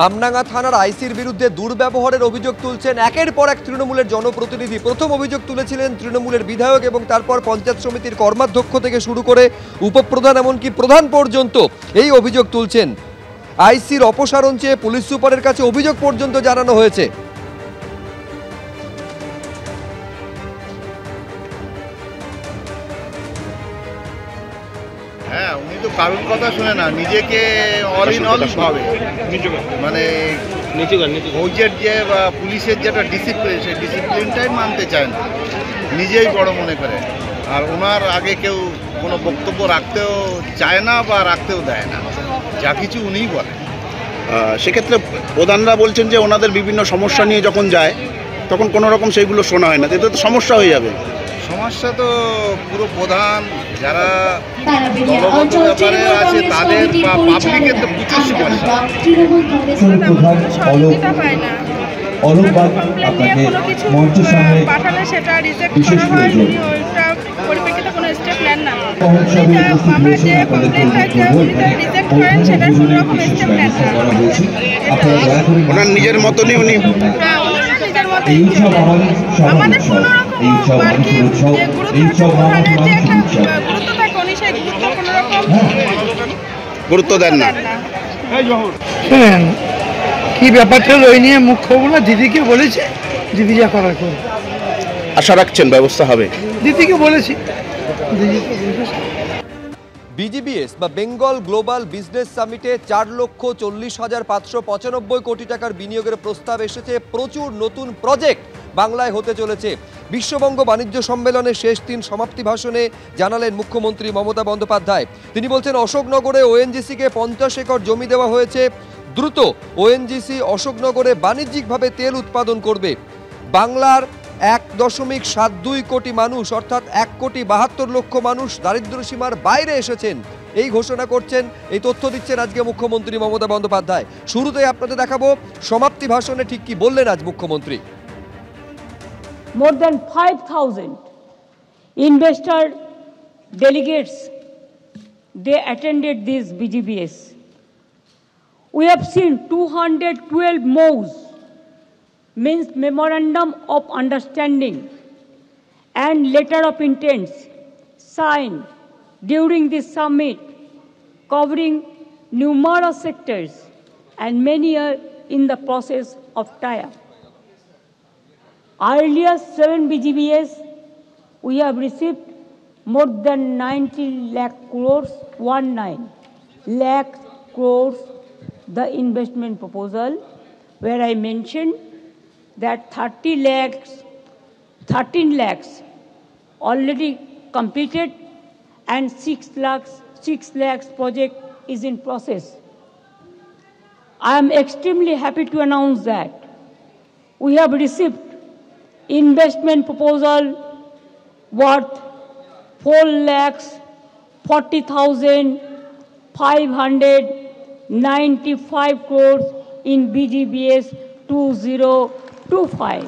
আমডাঙ্গা থানার আইসির বিরুদ্ধে দুর্ব্যবহারের অভিযোগ তুলছেন একের পর এক তৃণমূলের জনপ্রতিনিধি। প্রথম অভিযোগ তুলেছিলেন তৃণমূলের বিধায়ক এবং তারপর পঞ্চায়েত সমিতির কর্মাধ্যক্ষ থেকে শুরু করে উপপ্রধান এমনকি প্রধান পর্যন্ত এই অভিযোগ তুলছেন। আইসির অপসারণ চেয়ে পুলিশ সুপারের কাছে অভিযোগ পর্যন্ত জানানো হয়েছে। হ্যাঁ, উনি তো কারোর কথা শুনে না, নিজেকে অল ইন অল ভাবে, মানে ফৌজের যে বা পুলিশের যেটা ডিসিপ্লিন, সেই ডিসিপ্লিনটাই মানতে চায় না, নিজেই বড় মনে করে। আর ওনার আগে কেউ কোনো বক্তব্য রাখতেও চায় না বা রাখতেও দেয় না, যা কিছু উনিই বলেন। সেক্ষেত্রে প্রধানরা বলছেন যে ওনাদের বিভিন্ন সমস্যা নিয়ে যখন যায় তখন কোনো রকম সেইগুলো শোনা হয় না, এতে তো সমস্যা হয়ে যাবে। সমস্যা তো পুরো প্রধান যারা দলগত ব্যাপারে আছে তাদের বা পাবলিকের তো প্রচুর সমস্যা। পাঠালে সেটা রিজেক্ট করা হয়, উনি ওইটা পরিপ্রেক্ষিতে কোনো স্টেপ নেন না। আমরা যে কমপ্লেনটা উনি রিজেক্ট করেন সেটা কোনো রকম স্টেপ নেন না। ওনার নিজের মতনই উনি নিজের মতই আমাদের কোনো রকম আর কি যে গুরুত্ব প্রধানের যে একটা গুরুত্ব থাকে উনি সেই গুরুত্ব কোনো রকম গুরুত্ব দেন না। শুনেন কি ব্যাপারটা ওই নিয়ে মুখ্যমন্ত্রী দিদিকে বলেছে, দিদি যা করার করবে। আশা রাখছেন ব্যবস্থা হবে? দিদিকে বলেছি, বিজিবিএস বা বেঙ্গল গ্লোবাল বিজনেস সামিটে 4,40,595 কোটি টাকার বিনিয়োগের প্রস্তাব এসেছে। প্রচুর নতুন প্রজেক্ট বাংলায় হতে চলেছে। বিশ্ববঙ্গ বাণিজ্য সম্মেলনের শেষ দিন সমাপ্তি ভাষণে জানালেন মুখ্যমন্ত্রী মমতা বন্দ্যোপাধ্যায়। তিনি বলছেন, অশোকনগরে ওএনজিসিকে 50 একর জমি দেওয়া হয়েছে। দ্রুত ওএনজিসি অশোকনগরে বাণিজ্যিকভাবে তেল উৎপাদন করবে। বাংলার 1.72 কোটি মানুষ অর্থাৎ 1,72,00,000 মানুষ দারিদ্র্যসীমার বাইরে এসেছেন, এই ঘোষণা করছেন, এই তথ্য দিচ্ছেন আজকে মুখ্যমন্ত্রী মমতা বন্দ্যোপাধ্যায়। শুরুতেই আপনাদের দেখাবো সমাপ্তি ভাষণে ঠিক কি বললেন আজ মুখ্যমন্ত্রী। More than 5,000 investor delegates, they attended this BGBS. We have seen 212 MOUs, means Memorandum of Understanding and Letter of Intents, signed during this summit, covering numerous sectors, and many are in the process of tie-up. Earlier 7 BGBS, we have received more than 90 lakh crores, 19 lakh crores, the investment proposal, where I mentioned that 13 lakhs already completed and 6 lakhs project is in process. I am extremely happy to announce that we have received investment proposal worth 4,40,595 crores in BGBS 2025.